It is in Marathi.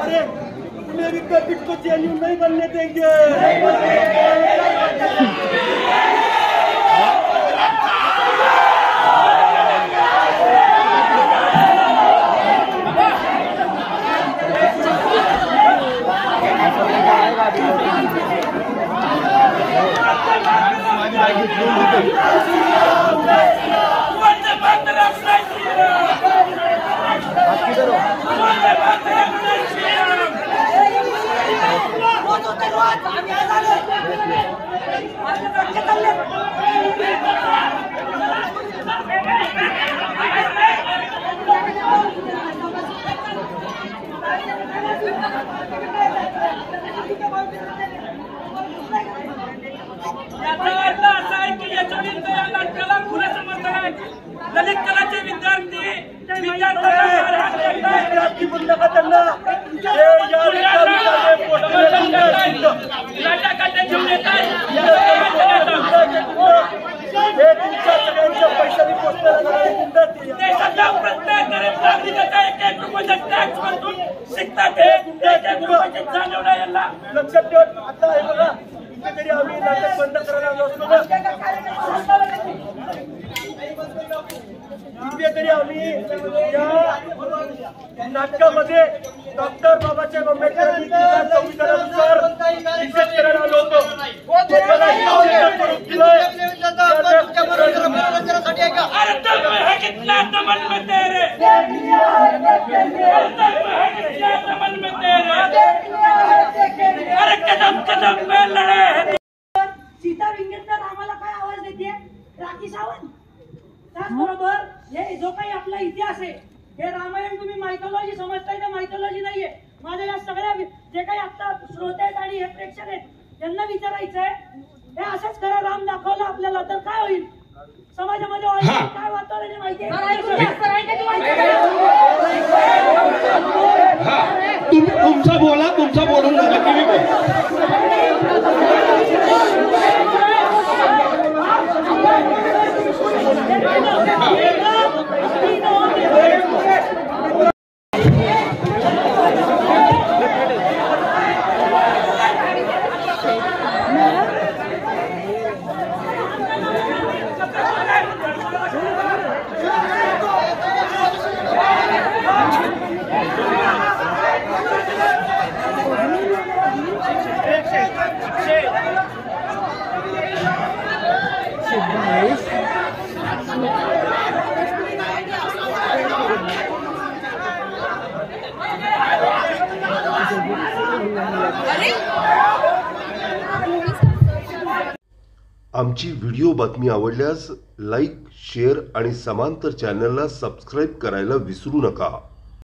अरे मेरी कभी को जेन्युइन नहीं बनने देंगे। ललित कलाचे विद्यार्थी देशाच्या प्रत्येक गरीब नागरिकाचा एक रुपयाचा टॅक्स बसून शिकतात जाणवलं याला लक्षात ठेवा। आता हे बघा तरी आम्ही नाटक बंद करायला आलो असतो ना तरी आम्ही या नाटकामध्ये डॉक्टर बाबासाहेब आंबेडकरांनी संविधानानुसार निषेध करायला आलो होतो। कितना दमन में तेरे अरे कदम कदम पे लड़े। सीता विंगेकर आम्हाला काय आवाज देते? राखी सावंत। त्याचबरोबर हे जो काही आपला इतिहास आहे हे रामायण तुम्ही मायथॉलॉजी समजताय तर मायथॉलॉजी नाहीये। माझ्या या सगळ्या जे काही आता श्रोते आहेत आणि हे प्रेक्षक आहेत त्यांना विचारायचं आहे हे असंच खरं राम दाखवलं आपल्याला तर काय होईल समाजामध्ये? काय वातावरण आहे माहिती आहे? तुमचं बोला, तुमचं बोलून झालं की मी आमची व्हिडिओ बातमी आवडल्यास लाईक, शेअर आणि समांतर चॅनलला सबस्क्राईब करायला विसरू नका।